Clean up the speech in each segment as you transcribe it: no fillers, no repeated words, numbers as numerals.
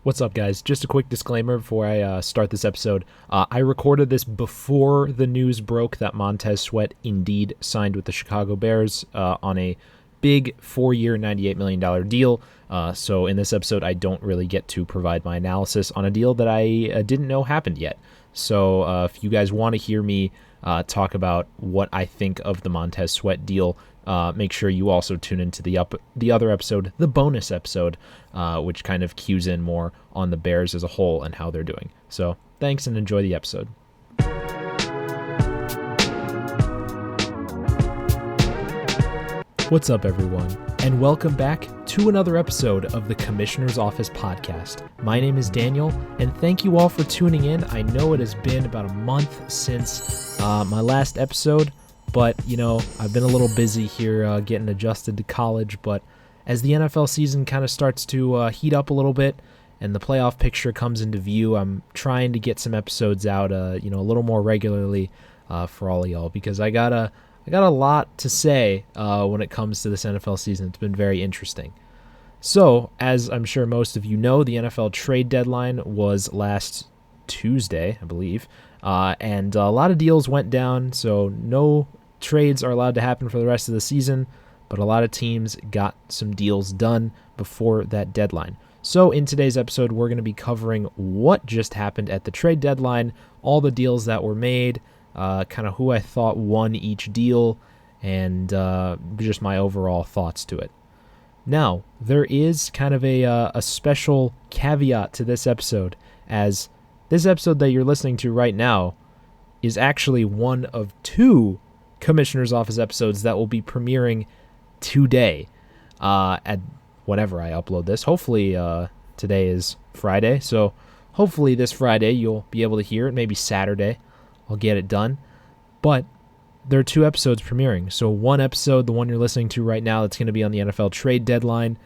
What's up, guys? Just a quick disclaimer before I start this episode. I recorded this before the news broke that Montez Sweat indeed signed with the Chicago Bears on a big 4-year, $98 million deal. So in this episode, I don't really get to provide my analysis on a deal that I didn't know happened yet. So if you guys want to hear me talk about what I think of the Montez Sweat deal, make sure you also tune into the other episode, the bonus episode, which kind of cues in more on the Bears as a whole and how they're doing. So thanks and enjoy the episode. What's up, everyone, and welcome back to another episode of the Commissioner's Office podcast. My name is Daniel, and thank you all for tuning in. I know it has been about a month since my last episode, but, I've been a little busy here getting adjusted to college, but as the NFL season kind of starts to heat up a little bit and the playoff picture comes into view, I'm trying to get some episodes out, a little more regularly for all of y'all, because I got a lot to say when it comes to this NFL season. It's been very interesting. So, as I'm sure most of you know, the NFL trade deadline was last Tuesday, I believe, and a lot of deals went down, so no trades are allowed to happen for the rest of the season, but a lot of teams got some deals done before that deadline. So in today's episode, we're going to be covering what just happened at the trade deadline, all the deals that were made, kind of who I thought won each deal, and just my overall thoughts to it. Now, there is kind of a special caveat to this episode, as this episode that you're listening to right now is actually one of two Commissioner's Office episodes that will be premiering today at whenever I upload this. Hopefully today is Friday, so hopefully this Friday you'll be able to hear it. Maybe Saturday I'll get it done. But there are two episodes premiering. So one episode, the one you're listening to right now, that's going to be on the NFL trade deadline.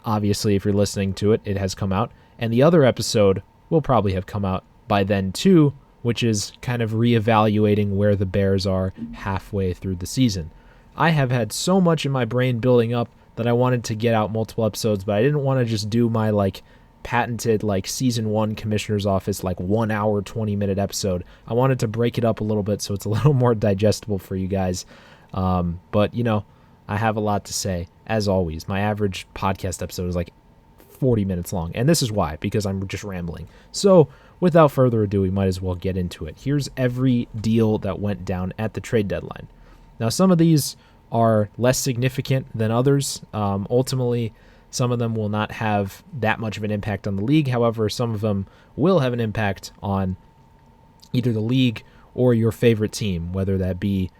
Obviously, if you're listening to it, it has come out. And the other episode will probably have come out by then too, which is kind of reevaluating where the Bears are halfway through the season. I have had so much in my brain building up that I wanted to get out multiple episodes, but I didn't want to just do my patented season 1 Commissioner's Office 1 hour 20-minute episode. I wanted to break it up a little bit so it's a little more digestible for you guys. But I have a lot to say. As always, my average podcast episode is 40 minutes long, and this is why, because I'm just rambling. So without further ado, we might as well get into it. Here's every deal that went down at the trade deadline. Now, some of these are less significant than others. Ultimately, some of them will not have that much of an impact on the league. However, some of them will have an impact on either the league or your favorite team, whether that be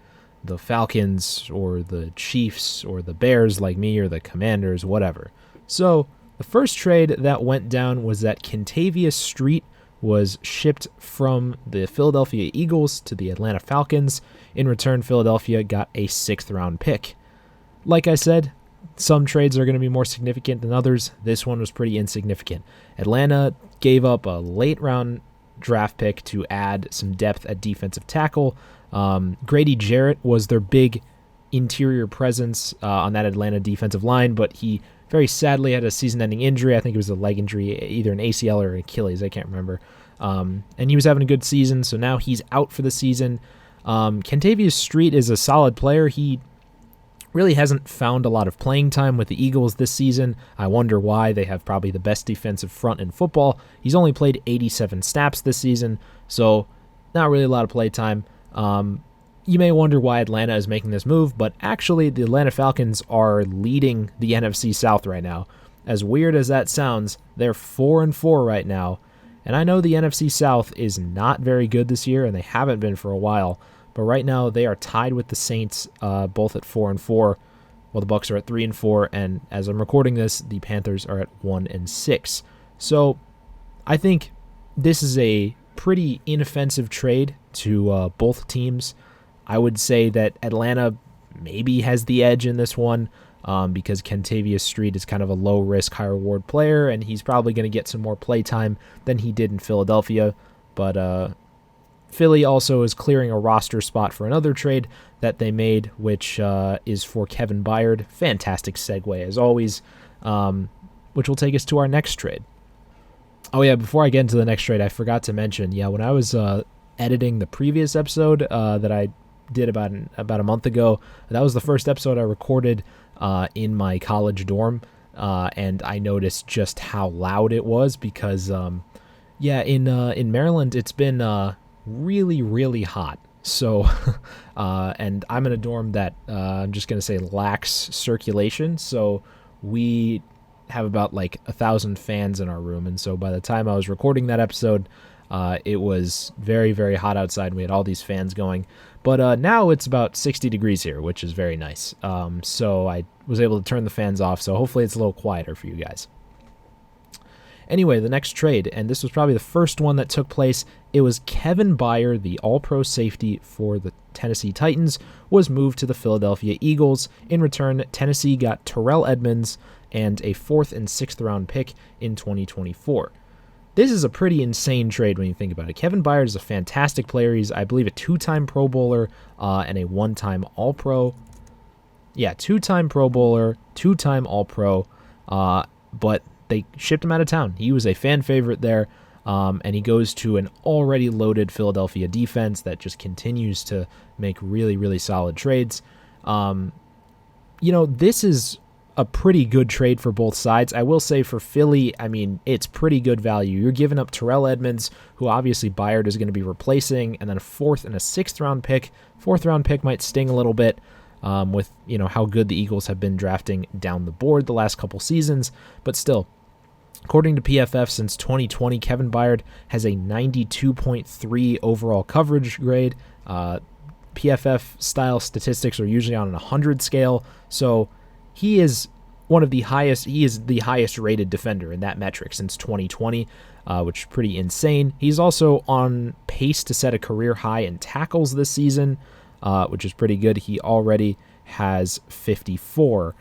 the Falcons or the Chiefs or the Bears like me or the Commanders, whatever. So the first trade that went down was that Kentavius Street was shipped from the Philadelphia Eagles to the Atlanta Falcons. In return, Philadelphia got a 6th-round pick. Like I said, some trades are going to be more significant than others. This one was pretty insignificant. Atlanta gave up a late-round draft pick to add some depth at defensive tackle. Grady Jarrett was their big interior presence on that Atlanta defensive line, but he very sadly had a season-ending injury. I think it was a leg injury, either an ACL or an Achilles. I can't remember. And he was having a good season, so now he's out for the season. Kentavius Street is a solid player. He really hasn't found a lot of playing time with the Eagles this season. I wonder why. They have probably the best defensive front in football. He's only played 87 snaps this season, so not really a lot of play time. You may wonder why Atlanta is making this move, but actually the Atlanta Falcons are leading the NFC South right now. As weird as that sounds, they're 4-4 right now, and I know the NFC South is not very good this year, and they haven't been for a while, but right now they are tied with the Saints, both at 4-4, while the Bucs are at 3-4, and as I'm recording this, the Panthers are at 1-6. So I think this is a pretty inoffensive trade to both teams. I would say that Atlanta maybe has the edge in this one because Kentavius Street is kind of a low-risk, high-reward player, and he's probably going to get some more play time than he did in Philadelphia. But Philly also is clearing a roster spot for another trade that they made, which is for Kevin Byard. Fantastic segue, as always, which will take us to our next trade. Oh yeah, before I get into the next trade, I forgot to mention, when I was editing the previous episode that I did about a month ago, that was the first episode I recorded in my college dorm, and I noticed just how loud it was because, in Maryland it's been really, really hot. So, and I'm in a dorm that I'm just gonna say lacks circulation, so we have about like 1,000 fans in our room, and so by the time I was recording that episode, it was very, very hot outside, and we had all these fans going. But now it's about 60 degrees here, which is very nice. So I was able to turn the fans off, so hopefully it's a little quieter for you guys. Anyway, the next trade, and this was probably the first one that took place, it was Kevin Byard, the all-pro safety for the Tennessee Titans, was moved to the Philadelphia Eagles. In return, Tennessee got Terrell Edmunds and a 4th and 6th round pick in 2024. This is a pretty insane trade when you think about it. Kevin Byard is a fantastic player. He's, I believe, a 2-time Pro Bowler and a 1-time All-Pro. Yeah, 2-time Pro Bowler, 2-time All-Pro, but they shipped him out of town. He was a fan favorite there, and he goes to an already loaded Philadelphia defense that just continues to make really, really solid trades. This is a pretty good trade for both sides. I will say for Philly, I mean, it's pretty good value. You're giving up Terrell Edmunds, who obviously Byard is going to be replacing, and then a 4th and a 6th round pick. 4th round pick might sting a little bit with, how good the Eagles have been drafting down the board the last couple seasons, but still. According to PFF, since 2020, Kevin Byard has a 92.3 overall coverage grade. PFF style statistics are usually on a 100 scale, so he is the highest rated defender in that metric since 2020, which is pretty insane. He's also on pace to set a career high in tackles this season, which is pretty good. He already has 54.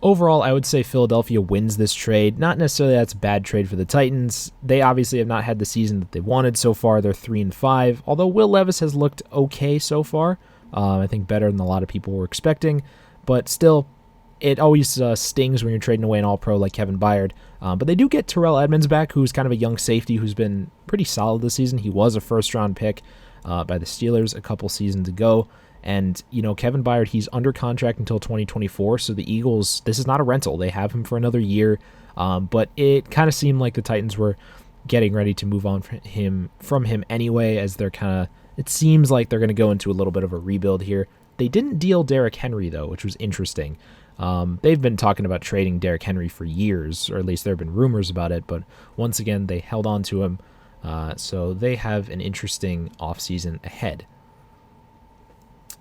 Overall, I would say Philadelphia wins this trade. Not necessarily that's a bad trade for the Titans. They obviously have not had the season that they wanted so far. They're 3-5, although Will Levis has looked okay so far. I think better than a lot of people were expecting, but still, it always stings when you're trading away an all-pro like Kevin Byard. But they do get Terrell Edmunds back, who's kind of a young safety who's been pretty solid this season. He was a first-round pick by the Steelers a couple seasons ago. And, Kevin Byard, he's under contract until 2024, so the Eagles, this is not a rental. They have him for another year, but it kind of seemed like the Titans were getting ready to move on from him anyway, as it seems like they're going to go into a little bit of a rebuild here. They didn't deal Derrick Henry, though, which was interesting. They've been talking about trading Derrick Henry for years, or at least there have been rumors about it, but once again, they held on to him, so they have an interesting offseason ahead.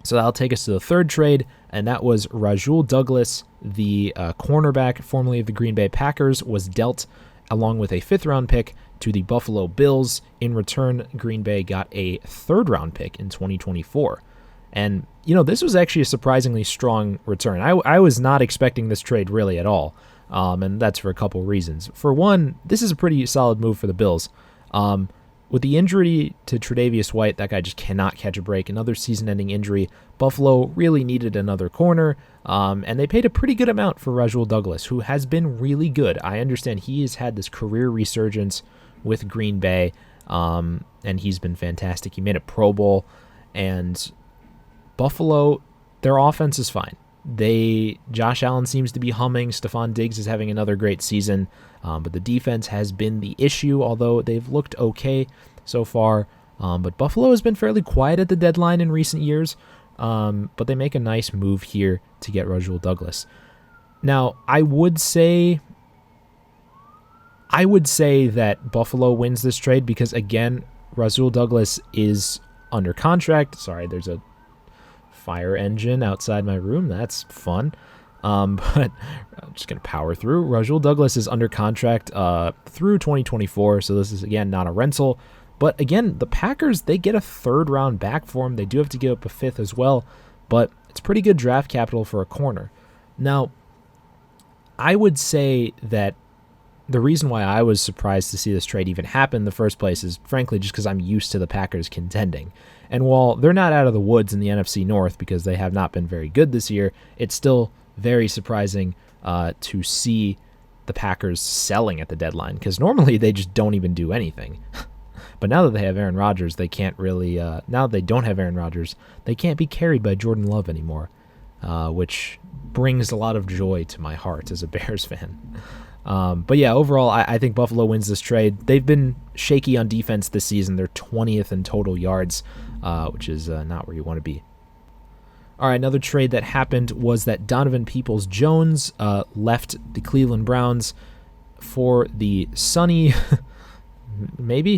So that'll take us to the third trade, and that was Rasul Douglas, the cornerback formerly of the Green Bay Packers, was dealt along with a 5th-round pick to the Buffalo Bills. In return, Green Bay got a 3rd-round pick in 2024. And, this was actually a surprisingly strong return. I was not expecting this trade really at all, and that's for a couple reasons. For one, this is a pretty solid move for the Bills. With the injury to Tre'Davious White, that guy just cannot catch a break. Another season-ending injury. Buffalo really needed another corner, and they paid a pretty good amount for Rasul Douglas, who has been really good. I understand he has had this career resurgence with Green Bay, and he's been fantastic. He made a Pro Bowl, and Buffalo, their offense is fine. Josh Allen seems to be humming. Stephon Diggs is having another great season, but the defense has been the issue, although they've looked okay so far. But Buffalo has been fairly quiet at the deadline in recent years, but they make a nice move here to get Rasul Douglas. Now, I would say that Buffalo wins this trade because, again, Rasul Douglas is under contract. Sorry, there's a fire engine outside my room. That's fun. But I'm just going to power through. Rasul Douglas is under contract through 2024, so this is, again, not a rental. But, again, the Packers, they get a 3rd round back for him. They do have to give up a 5th as well, but it's pretty good draft capital for a corner. Now, I would say that the reason why I was surprised to see this trade even happen in the first place is, frankly, just because I'm used to the Packers contending. And while they're not out of the woods in the NFC North because they have not been very good this year, it's still very surprising to see the Packers selling at the deadline, because normally they just don't even do anything. But now that they have Aaron Rodgers, they can't really, now that they don't have Aaron Rodgers, they can't be carried by Jordan Love anymore, which brings a lot of joy to my heart as a Bears fan. But yeah, overall, I think Buffalo wins this trade. They've been shaky on defense this season. They're 20th in total yards, which is not where you want to be. All right, another trade that happened was that Donovan Peoples-Jones left the Cleveland Browns for the sunny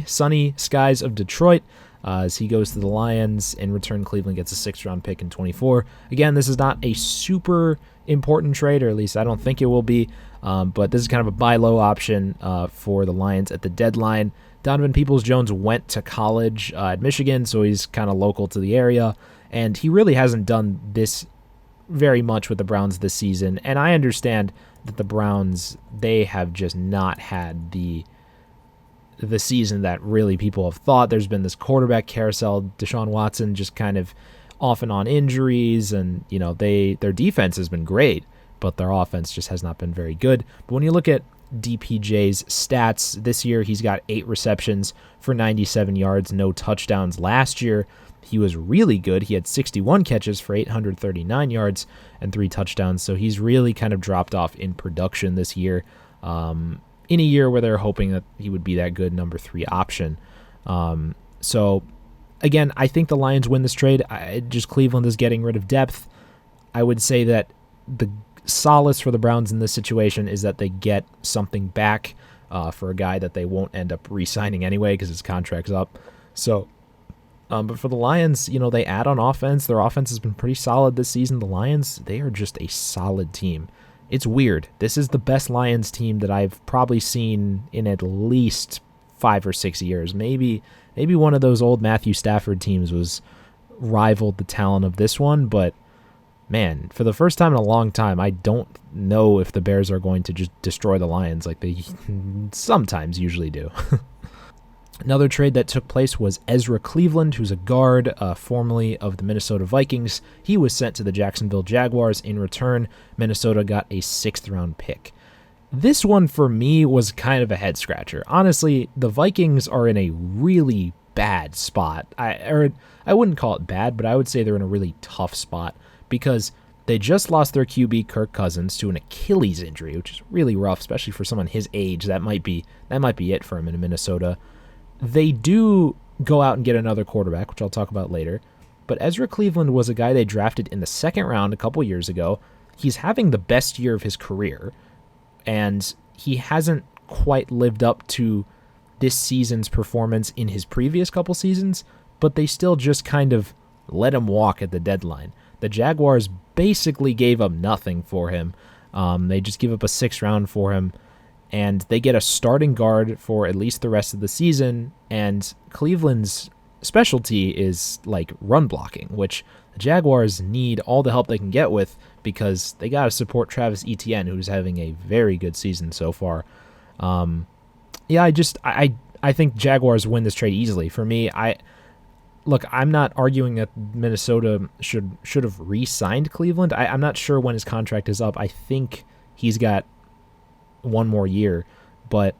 skies of Detroit, as he goes to the Lions. In return, Cleveland gets a 6th-round pick in 24. Again, this is not a super important trade, or at least I don't think it will be, but this is kind of a buy low option for the Lions at the deadline. Donovan Peoples-Jones went to college at Michigan, so he's kind of local to the area, and he really hasn't done this very much with the Browns this season. And I understand that the Browns, they have just not had the season that really people have thought. There's been this quarterback carousel. Deshaun Watson just kind of off and on injuries, and their defense has been great, but their offense just has not been very good. But when you look at DPJ's stats this year, he's got 8 receptions for 97 yards, no touchdowns. Last year, he was really good. He had 61 catches for 839 yards and 3 touchdowns. So he's really kind of dropped off in production this year, in a year where they're hoping that he would be that good number 3 option. So again, I think the Lions win this trade. Cleveland is getting rid of depth. I would say that the solace for the Browns in this situation is that they get something back for a guy that they won't end up re-signing anyway because his contract's up. So, but for the Lions, they add on offense. Their offense has been pretty solid this season. The Lions, they are just a solid team. It's weird. This is the best Lions team that I've probably seen in at least 5 or 6 years. Maybe one of those old Matthew Stafford teams was rivaled the talent of this one, but man, for the first time in a long time, I don't know if the Bears are going to just destroy the Lions like they sometimes usually do. Another trade that took place was Ezra Cleveland, who's a guard formerly of the Minnesota Vikings. He was sent to the Jacksonville Jaguars. In return, Minnesota got a 6th-round pick. This one, for me, was kind of a head-scratcher. Honestly, the Vikings are in a really bad spot. I wouldn't call it bad, but I would say they're in a really tough spot because they just lost their QB, Kirk Cousins, to an Achilles injury, which is really rough, especially for someone his age. That might be it for him in Minnesota. They do go out and get another quarterback, which I'll talk about later. But Ezra Cleveland was a guy they drafted in the 2nd round a couple years ago. He's having the best year of his career, and he hasn't quite lived up to this season's performance in his previous couple seasons, but they still just kind of let him walk at the deadline. The Jaguars basically gave up nothing for him. They just give up a 6th round for him, and they get a starting guard for at least the rest of the season, and Cleveland's specialty is like run blocking, which the Jaguars need all the help they can get with because they got to support Travis Etienne, who's having a very good season so far. I think Jaguars win this trade easily. For me, I'm not arguing that Minnesota should have re-signed Cleveland. I'm not sure when his contract is up. I think he's got one more year, but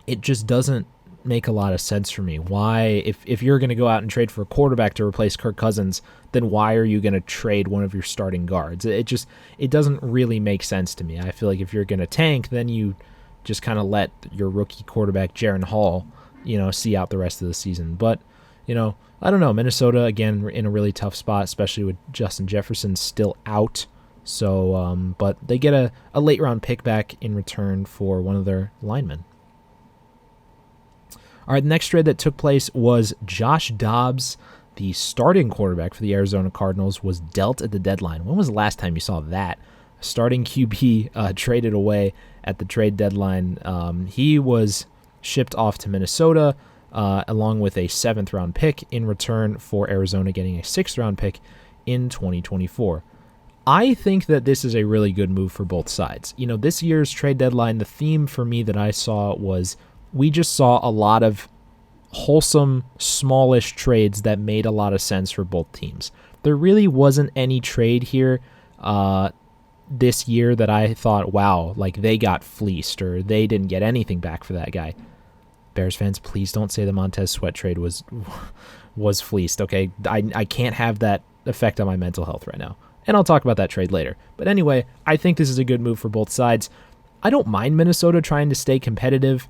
it just doesn't make a lot of sense for me. Why, if you're going to go out and trade for a quarterback to replace Kirk Cousins, then why are you going to trade one of your starting guards? It doesn't really make sense to me. I feel like if you're going to tank, then you just kind of let your rookie quarterback Jaren Hall, see out the rest of the season. But I don't know. Minnesota, again, in a really tough spot, especially with Justin Jefferson still out. So, but they get a late round pick back in return for one of their linemen. All right, the next trade that took place was Josh Dobbs, the starting quarterback for the Arizona Cardinals, was dealt at the deadline. When was the last time you saw that? Starting QB traded away at the trade deadline. He was shipped off to Minnesota along with a 7th-round pick in return for Arizona getting a 6th-round pick in 2024. I think that this is a really good move for both sides. This year's trade deadline, the theme for me that I saw was we just saw a lot of wholesome, smallish trades that made a lot of sense for both teams. There really wasn't any trade here this year that I thought, wow, like they got fleeced or they didn't get anything back for that guy. Bears fans, please don't say the Montez Sweat trade was fleeced, okay? I can't have that effect on my mental health right now. And I'll talk about that trade later. But anyway, I think this is a good move for both sides. I don't mind Minnesota trying to stay competitive.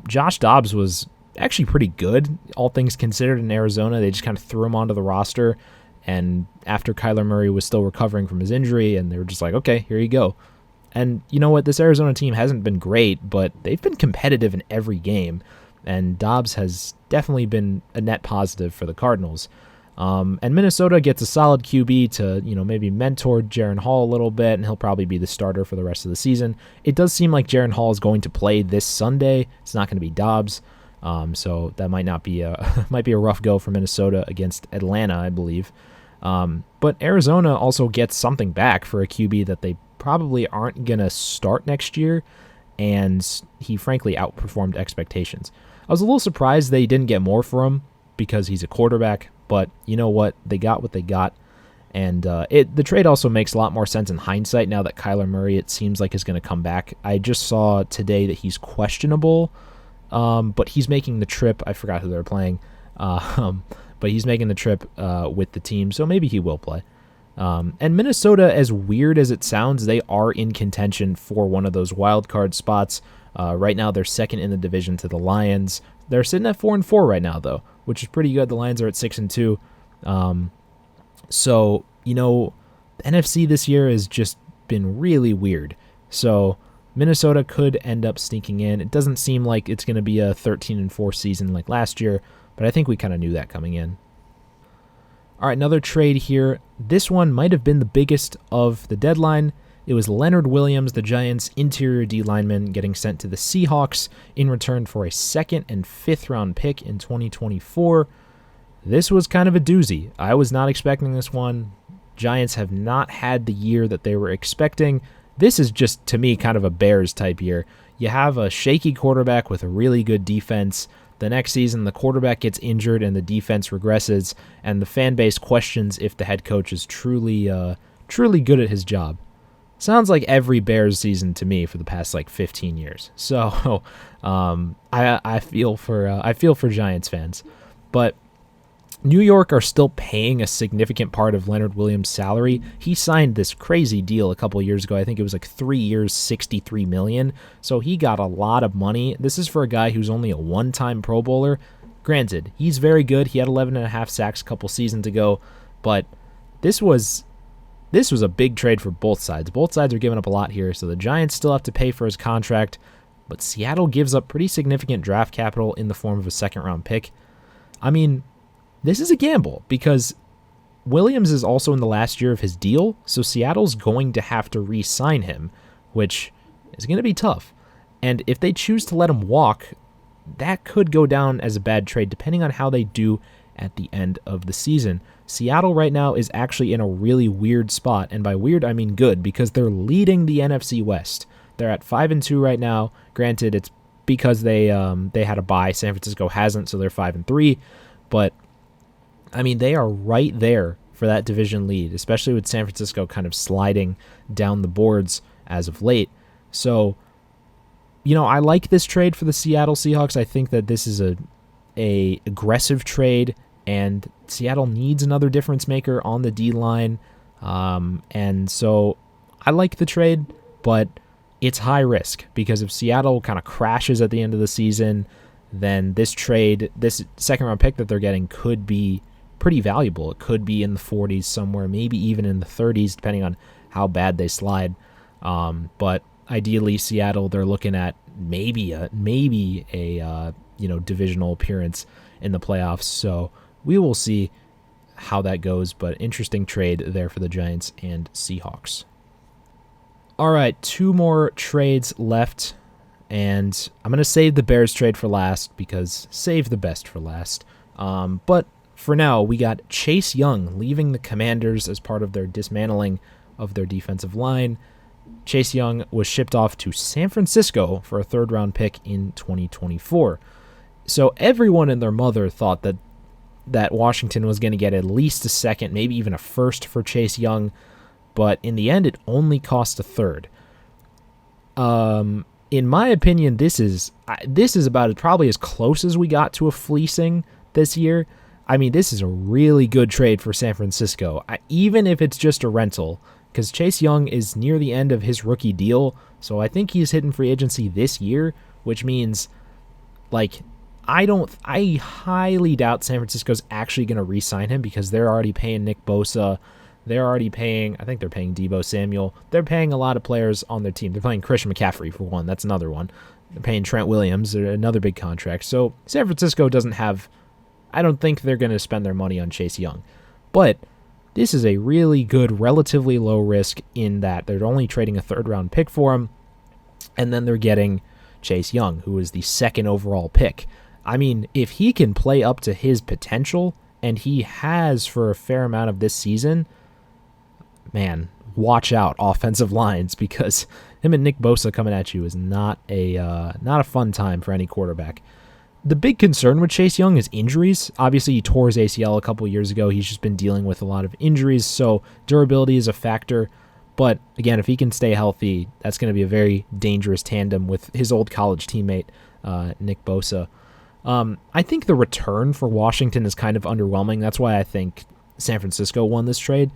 Josh Dobbs was actually pretty good, all things considered, in Arizona. They just kind of threw him onto the roster. And after Kyler Murray was still recovering from his injury, and they were just like, okay, here you go. And you know what? This Arizona team hasn't been great, but they've been competitive in every game. And Dobbs has definitely been a net positive for the Cardinals. And Minnesota gets a solid QB to, maybe mentor Jaren Hall a little bit, and he'll probably be the starter for the rest of the season. It does seem like Jaren Hall is going to play this Sunday. It's not going to be Dobbs. So that might not be might be a rough go for Minnesota against Atlanta, I believe. But Arizona also gets something back for a QB that they probably aren't going to start next year, and he frankly outperformed expectations. I was a little surprised they didn't get more for him because he's a quarterback, but you know what? They got what they got, and the trade also makes a lot more sense in hindsight now that Kyler Murray, it seems like, is going to come back. I just saw today that he's questionable, but he's making the trip. I forgot who they're playing, but he's making the trip with the team, so maybe he will play. And Minnesota, as weird as it sounds, they are in contention for one of those wild card spots. Right now, they're second in the division to the Lions. They're sitting at 4-4 right now, though, which is pretty good. The Lions are at 6-2. So, the NFC this year has just been really weird. So Minnesota could end up sneaking in. It doesn't seem like it's going to be a 13-4 season like last year, but I think we kind of knew that coming in. All right, another trade here. This one might have been the biggest of the deadline. It was Leonard Williams, the Giants' interior D lineman, getting sent to the Seahawks in return for a 2nd and 5th round pick in 2024. This was kind of a doozy. I was not expecting this one. Giants have not had the year that they were expecting. This is just, to me, kind of a Bears type year. You have a shaky quarterback with a really good defense. The next season, the quarterback gets injured and the defense regresses, and the fan base questions if the head coach is truly good at his job. Sounds like every Bears season to me for the past 15 years. So I feel for Giants fans, but New York are still paying a significant part of Leonard Williams' salary. He signed this crazy deal a couple years ago. I think it was 3 years, $63 million. So he got a lot of money. This is for a guy who's only a one-time Pro Bowler. Granted, he's very good. He had 11.5 sacks a couple seasons ago, but this was a big trade for both sides. Both sides are giving up a lot here, so the Giants still have to pay for his contract, but Seattle gives up pretty significant draft capital in the form of a 2nd-round pick. I mean, this is a gamble because Williams is also in the last year of his deal, so Seattle's going to have to re-sign him, which is going to be tough. And if they choose to let him walk, that could go down as a bad trade depending on how they do at the end of the season. Seattle right now is actually in a really weird spot, and by weird I mean good, because they're leading the NFC West. They're at 5-2 right now. Granted, it's because they had a bye. San Francisco hasn't, so they're 5-3. But I mean, they are right there for that division lead, especially with San Francisco kind of sliding down the boards as of late. So, I like this trade for the Seattle Seahawks. I think that this is a aggressive trade, and Seattle needs another difference maker on the D-line. And so I like the trade, but it's high risk because if Seattle kind of crashes at the end of the season, then this trade, this 2nd-round pick that they're getting could be pretty valuable. It could be in the 40s somewhere, maybe even in the 30s, depending on how bad they slide. But ideally, Seattle, they're looking at maybe a divisional appearance in the playoffs. So we will see how that goes, but interesting trade there for the Giants and Seahawks. All right, 2 more trades left, and I'm going to save the Bears trade for last because save the best for last. But for now, we got Chase Young leaving the Commanders as part of their dismantling of their defensive line. Chase Young was shipped off to San Francisco for a 3rd-round pick in 2024. So everyone and their mother thought that Washington was going to get at least a 2nd, maybe even a 1st for Chase Young. but in the end, it only cost a third. In my opinion, this is about probably as close as we got to a fleecing this year. I mean, this is a really good trade for San Francisco, even if it's just a rental, because Chase Young is near the end of his rookie deal, so I think he's hitting free agency this year, which means, like, I highly doubt San Francisco's actually going to re-sign him because they're already paying Nick Bosa. They're already paying, I think they're paying Deebo Samuel. They're paying a lot of players on their team. They're paying Christian McCaffrey for one. That's another one. They're paying Trent Williams, another big contract. So San Francisco doesn't have, I don't think they're going to spend their money on Chase Young. But this is a really good, relatively low risk in that they're only trading a third-round pick for him, and then they're getting Chase Young, who is the second overall pick. I mean, if he can play up to his potential, and he has for a fair amount of this season, man, watch out offensive lines, because him and Nick Bosa coming at you is not a fun time for any quarterback. The big concern with Chase Young is injuries. Obviously, he tore his ACL a couple years ago. He's just been dealing with a lot of injuries, so durability is a factor. But again, if he can stay healthy, that's going to be a very dangerous tandem with his old college teammate, Nick Bosa. I think the return for Washington is kind of underwhelming. That's why I think San Francisco won this trade.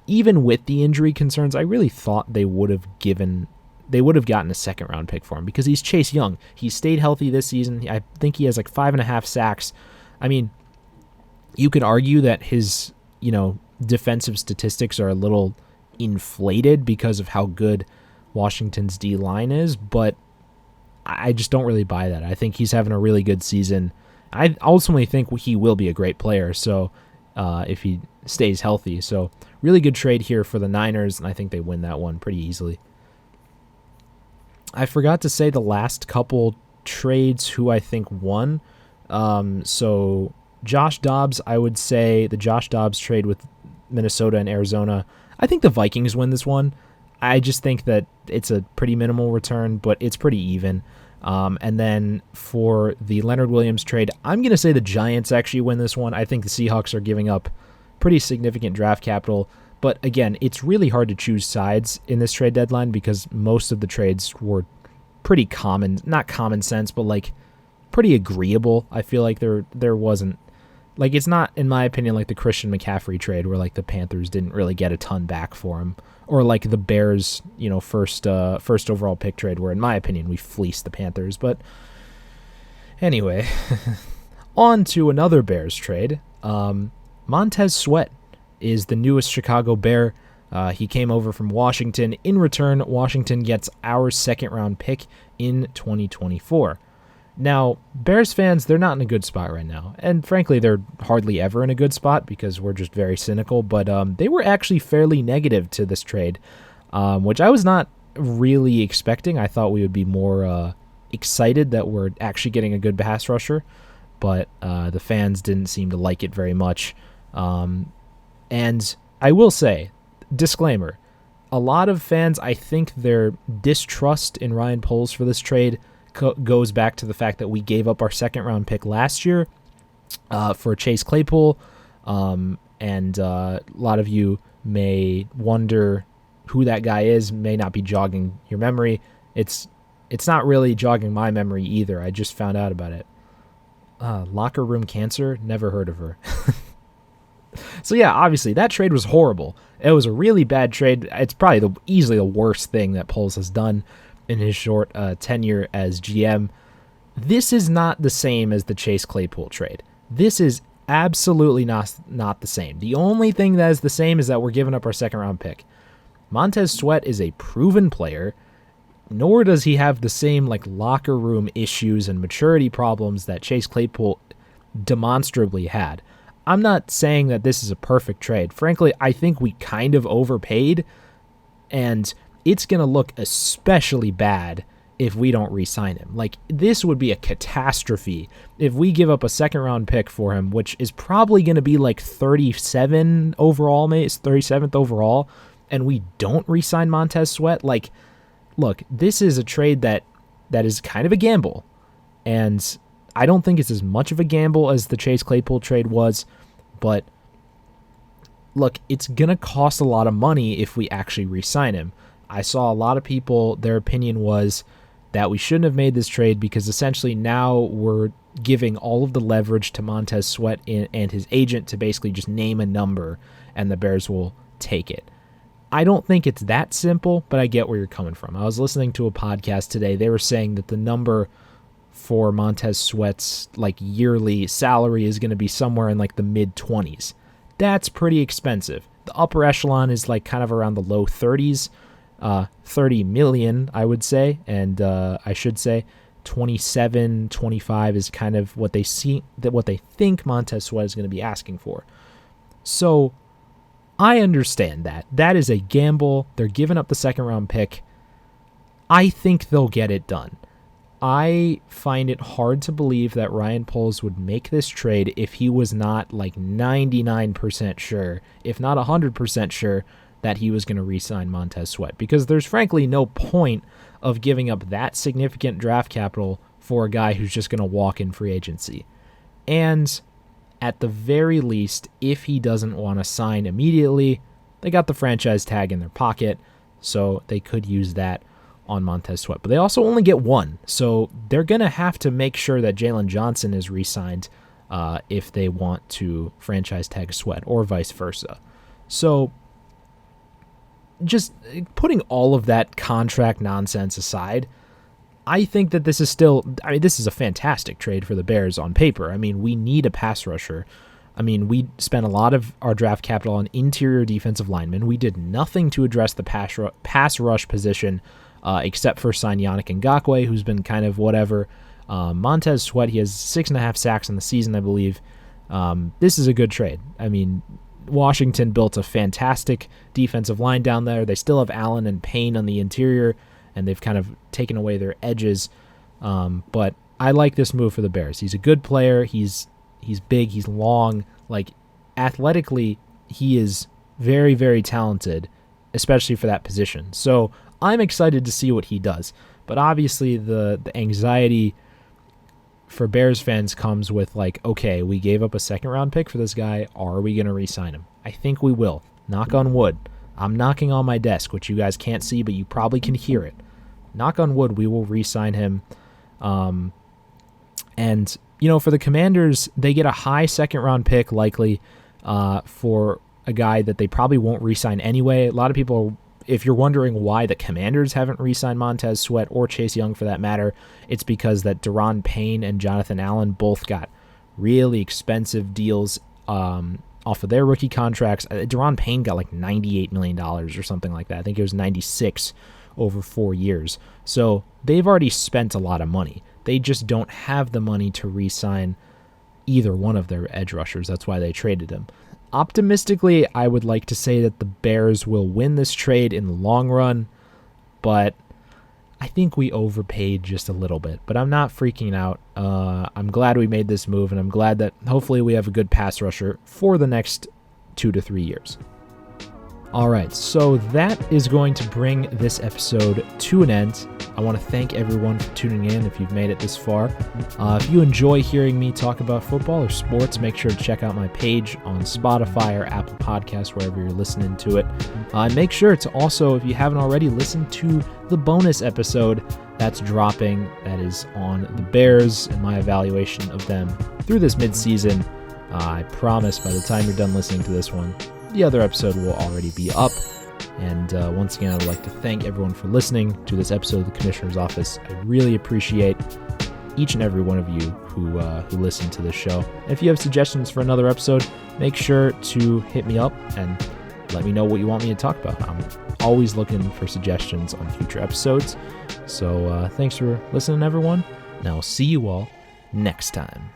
Even with the injury concerns, I really thought they would have gotten a second-round pick for him because he's Chase Young. He stayed healthy this season. I think he has like 5.5 sacks. I mean, you could argue that his, defensive statistics are a little inflated because of how good Washington's D-line is, but I just don't really buy that. I think he's having a really good season. I ultimately think he will be a great player, so if he stays healthy. So really good trade here for the Niners, and I think they win that one pretty easily. I forgot to say the last couple trades who I think won. So Josh Dobbs, I would say the Josh Dobbs trade with Minnesota and Arizona. I think the Vikings win this one. I just think that it's a pretty minimal return, but it's pretty even. And then for the Leonard Williams trade, I'm going to say the Giants actually win this one. I think the Seahawks are giving up pretty significant draft capital. But again, it's really hard to choose sides in this trade deadline because most of the trades were pretty common, not common sense, but like pretty agreeable. I feel like there wasn't, like, it's not, in my opinion, like the Christian McCaffrey trade where like the Panthers didn't really get a ton back for him, or like the Bears, first overall pick trade where, in my opinion, we fleeced the Panthers. But anyway, on to another Bears trade. Montez Sweat is the newest Chicago Bear. He came over from Washington. In return, Washington gets our second-round pick in 2024. Now, Bears fans, they're not in a good spot right now. And frankly, they're hardly ever in a good spot because we're just very cynical. But they were actually fairly negative to this trade, which I was not really expecting. I thought we would be more excited that we're actually getting a good pass rusher. But the fans didn't seem to like it very much. And I will say, disclaimer, a lot of fans, I think their distrust in Ryan Poles for this trade goes back to the fact that we gave up our second-round pick last year for Chase Claypool. And a lot of you may wonder who that guy is, may not be jogging your memory. It's not really jogging my memory either. I just found out about it. Locker room cancer? Never heard of her. So yeah, obviously that trade was horrible. It was a really bad trade. It's probably easily the worst thing that Poles has done in his short tenure as GM. This is not the same as the Chase Claypool trade. This is absolutely not the same. The only thing that is the same is that we're giving up our second round pick. Montez Sweat is a proven player, nor does he have the same like locker room issues and maturity problems that Chase Claypool demonstrably had. I'm not saying that this is a perfect trade. Frankly, I think we kind of overpaid, and it's going to look especially bad if we don't re-sign him. Like, this would be a catastrophe if we give up a second-round pick for him, which is probably going to be like 37 overall, maybe it's 37th overall, and we don't re-sign Montez Sweat. Like, look, this is a trade that is kind of a gamble, and I don't think it's as much of a gamble as the Chase Claypool trade was, but look, it's going to cost a lot of money if we actually re-sign him. I saw a lot of people, their opinion was that we shouldn't have made this trade because essentially now we're giving all of the leverage to Montez Sweat and his agent to basically just name a number and the Bears will take it. I don't think it's that simple, but I get where you're coming from. I was listening to a podcast today. They were saying that the number for Montez Sweat's like yearly salary is going to be somewhere in like the mid-20s. That's pretty expensive. The upper echelon is like kind of around the low 30s, 30 million, I would say. And I should say 27, 25 is kind of what they think Montez Sweat is going to be asking for. So I understand that. That is a gamble. They're giving up the second round pick. I think they'll get it done. I find it hard to believe that Ryan Poles would make this trade if he was not like 99% sure, if not 100% sure, that he was going to re-sign Montez Sweat. Because there's frankly no point of giving up that significant draft capital for a guy who's just going to walk in free agency. And at the very least, if he doesn't want to sign immediately, they got the franchise tag in their pocket, so they could use that on Montez Sweat. But they also only get one, so they're going to have to make sure that Jalen Johnson is re-signed if they want to franchise tag Sweat, or vice versa. So just putting all of that contract nonsense aside, I think that this is a fantastic trade for the Bears on paper. I mean, we need a pass rusher. I mean, we spent a lot of our draft capital on interior defensive linemen. We did nothing to address the pass rush position except for sign Yannick Ngakoue, who's been kind of whatever. Montez Sweat, he has 6.5 sacks in the season, I believe. This is a good trade. I mean, Washington built a fantastic defensive line down there. They still have Allen and Payne on the interior, and they've kind of taken away their edges. But I like this move for the Bears. He's a good player. He's big. He's long. Like, athletically, he is very, very talented, especially for that position. So I'm excited to see what he does. But obviously, the anxiety for Bears fans comes with, like, okay, we gave up a second-round pick for this guy. Are we going to re-sign him? I think we will. Knock on wood. I'm knocking on my desk, which you guys can't see, but you probably can hear it. Knock on wood, we will re-sign him. And, you know, for the Commanders, they get a high second-round pick likely for a guy that they probably won't re-sign anyway. A lot of people, if you're wondering why the Commanders haven't re-signed Montez Sweat or Chase Young for that matter, it's because that Daron Payne and Jonathan Allen both got really expensive deals off of their rookie contracts. Daron Payne got like $98 million or something like that. I think it was 96 over 4 years. So they've already spent a lot of money. They just don't have the money to re-sign either one of their edge rushers. That's why they traded him. Optimistically, I would like to say that the Bears will win this trade in the long run, but I think we overpaid just a little bit. But I'm not freaking out. I'm glad we made this move, and I'm glad that hopefully we have a good pass rusher for the next 2 to 3 years. All right, so that is going to bring this episode to an end. I want to thank everyone for tuning in if you've made it this far. If you enjoy hearing me talk about football or sports, make sure to check out my page on Spotify or Apple Podcasts, wherever you're listening to it. And make sure to also, if you haven't already, listen to the bonus episode that's dropping. That is on the Bears and my evaluation of them through this midseason. I promise by the time you're done listening to this one, the other episode will already be up. And once again, I would like to thank everyone for listening to this episode of the Commissioner's Office. I really appreciate each and every one of you who listen to this show. And if you have suggestions for another episode, make sure to hit me up and let me know what you want me to talk about. I'm always looking for suggestions on future episodes. So thanks for listening, everyone, and I'll see you all next time.